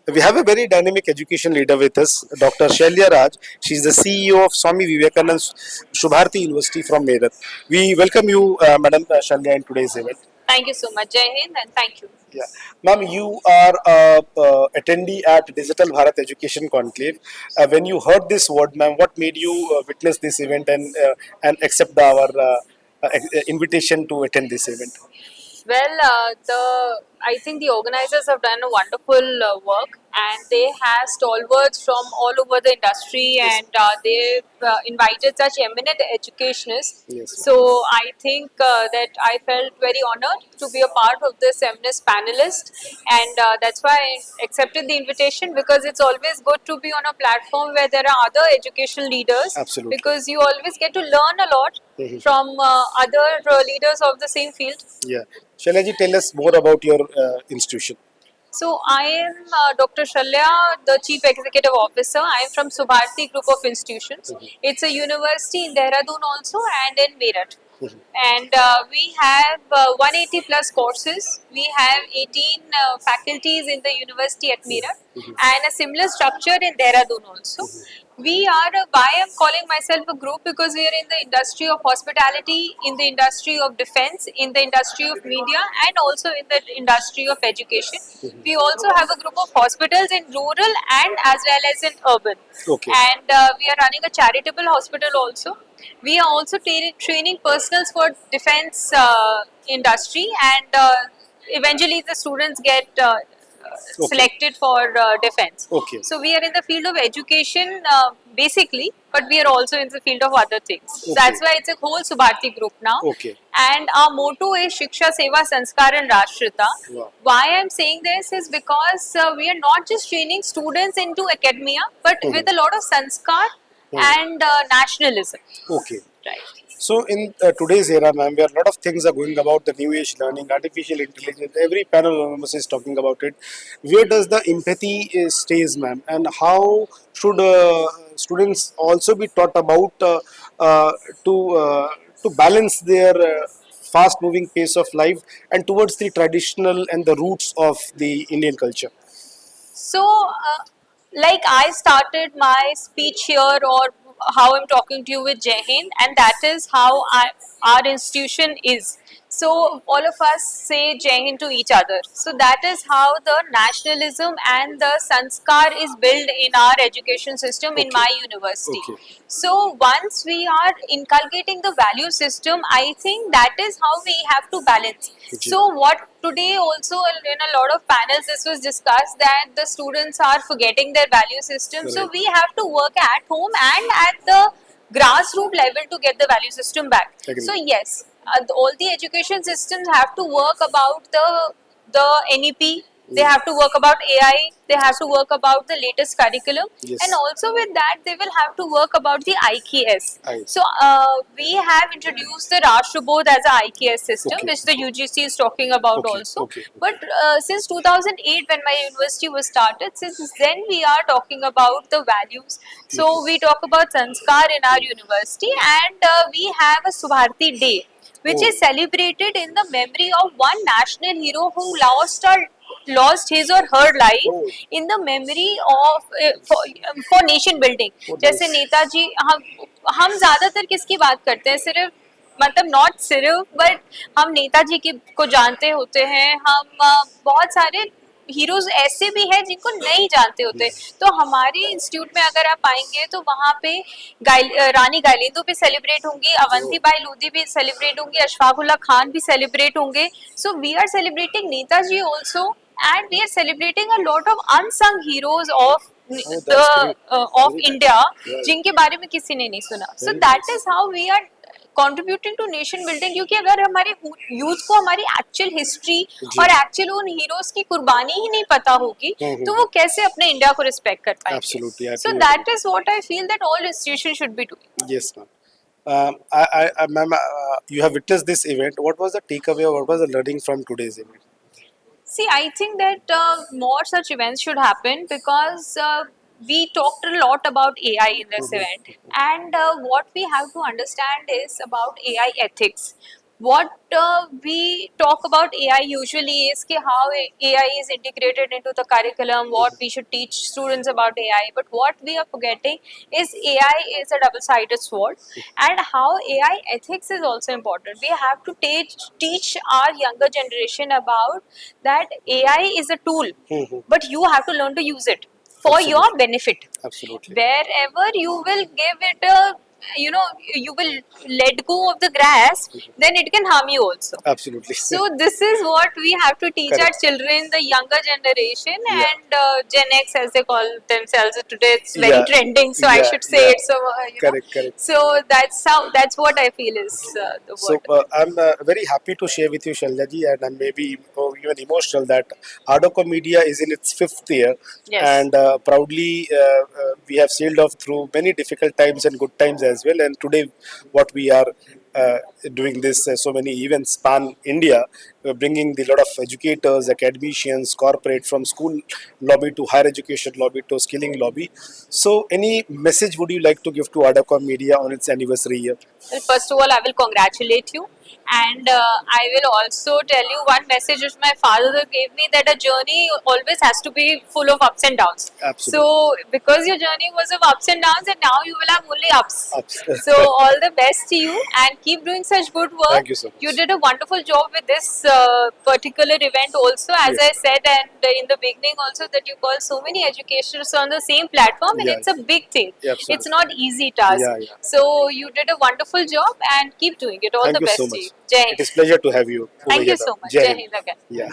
We have a very dynamic education leader with us, Dr. Shailya Raj. She is the CEO of Swami Vivekanand Shubharti University from Meerut. We welcome you, Madam Shailya, in today's event. Thank you so much, Jai Hind, and thank you. Yeah, ma'am, you are a attendee at Digital Bharat Education Conclave. When you heard this word, ma'am, what made you witness this event and accept our invitation to attend this event? Well, the I think the organizers have done a wonderful work, and they have stalwarts from all over the industry, Yes. and they've invited such eminent educationists. Yes. So I think that I felt very honored to be a part of this eminent panelist, and that's why I accepted the invitation, because it's always good to be on a platform where there are other educational leaders. Absolutely. Because you always get to learn a lot from other leaders of the same field. Yeah. Shailaji, tell us more about your institution. So I am Dr. Shalya, the Chief Executive Officer. I am from Subharti Group of Institutions. It's a university in Dehradun also and in Meerut. And we have 180 plus courses. We have 18 faculties in the university at Meerut and a similar structure in Dehradun also. We are, why I'm calling myself a group, because we are in the industry of hospitality, in the industry of defense, in the industry of media, and also in the industry of education. We also have a group of hospitals in rural and as well as in urban. Okay. And we are running a charitable hospital also. We are also training personals for defense industry, and eventually the students get selected for defense. Okay. So we are in the field of education basically, but we are also in the field of other things. Okay. That's why it's a whole Subharti group now. Okay. And our motto is Shiksha, Seva, Sanskar and Rashtrita. Wow. Why I'm saying this is because we are not just training students into academia, but with a lot of sanskar and nationalism. Okay. Right. So in today's era, ma'am, where a lot of things are going about the new age learning, artificial intelligence, every panel almost is talking about it. Where does the empathy stays, ma'am, and how should students also be taught about uh, to uh, to balance their fast-moving pace of life and towards the traditional and the roots of the Indian culture? So, like I started my speech here, or how I'm talking to you with Jai Hind, and that is how our institution is. So, all of us say Jai Hind to each other. So, that is how the nationalism and the sanskar is built in our education system in Okay. my university. Okay. So, once we are inculcating the value system, I think that is how we have to balance. Okay. So, what today also in a lot of panels this was discussed, that the students are forgetting their value system. So, Right. we have to work at home and at the grassroots level to get the value system back. Agree. So, yes, all the education systems have to work about the NEP. They have to work about AI. They have to work about the latest curriculum, Yes. and also with that, they will have to work about the IKS. Right. So we have introduced the Rashtrabodh as a IKS system, Okay. which the UGC is talking about Okay. also. Okay. But since 2008, when my university was started, since then we are talking about the values. So we talk about sanskar in our university, and we have a Subharti Day, which Oh. is celebrated in the memory of one national hero who lost his or her life Oh. in the memory of for nation building. Oh, जैसे nice. Netaji, हम ज्यादातर किसकी बात करते हैं, सिर्फ मतलब not सिर्फ बट हम नेताजी की को जानते होते हैं, हम बहुत सारे हीरोज ऐसे भी हैं जिनको नहीं जानते होते. तो हमारे इंस्टीट्यूट में अगर आप आएंगे तो वहाँ पे रानी गाइलेंदो भी सेलिब्रेट होंगी, अवंती बाई लोधी भी सेलिब्रेट होंगी, अशफाकुल्ला खान भी सेलिब्रेट होंगे. So we are celebrating Netaji also, and we are celebrating a lot of unsung heroes of that's the great. of Very India, Yeah. जिनके बारे में किसी ने नहीं सुना. So Very that nice. is how we are contributing to nation building. क्योंकि अगर हमारे यूथ को हमारी एक्चुअल हिस्ट्री जी. और एक्चुअल उन हीरोज की कुर्बानी ही नहीं पता होगी, तो वो कैसे अपने इंडिया को रिस्पेक्ट कर पाएंगे. Absolutely, I So do that is what I feel that all institutions should be doing. Yes, ma'am. Ma'am, you have witnessed this event. What was the takeaway or what was the learning from today's event? See, I think that more such events should happen, because we talked a lot about AI in this event, and what we have to understand is about AI ethics. what we talk about AI usually is ki how AI is integrated into the curriculum, what we should teach students about AI. But what we are forgetting is AI is a double-sided sword, and how AI ethics is also important. We have to teach our younger generation about that AI is a tool, but you have to learn to use it for your Absolutely. benefit. Absolutely. Wherever you will give it a, you know, you will let go of the grass, then it can harm you also. Absolutely. So this is what we have to teach our Correct. children, the younger generation, Yeah. and Gen X, as they call themselves today. It's very Yeah. trending, so I Yeah. should say Yeah. it. So Correct. Correct. so that's what I feel is the So word. I'm very happy to share with you, Shalyaji, and I'm maybe even emotional that Adoco Media is in its 5th year, Yes. and proudly we have sailed off through many difficult times and good times as well. And today, what we are doing this so many events span India, bringing the lot of educators, academicians, corporate from school lobby to higher education lobby to skilling lobby. So, any message would you like to give to Adoco Media on its anniversary year? Well, first of all, I will congratulate you, and I will also tell you one message which my father gave me, that a journey always has to be full of ups and downs. Absolutely. So, because your journey was of ups and downs, and now you will have only ups. Ups. So, all the best to you, and keep doing such good work. Thank you so much. You did a wonderful job with this particular event, also, as Yes. I said, and in the beginning, also, that you call so many educators on the same platform, and Yeah. it's a big thing. Yeah, absolutely. It's not easy task. Yeah, yeah. So you did a wonderful job, and keep doing it. All Thank the you so best to much. you. Jai It Hind. is pleasure to have you over Thank here you so now. much. Jai Jai Hind. Hind again. Yeah.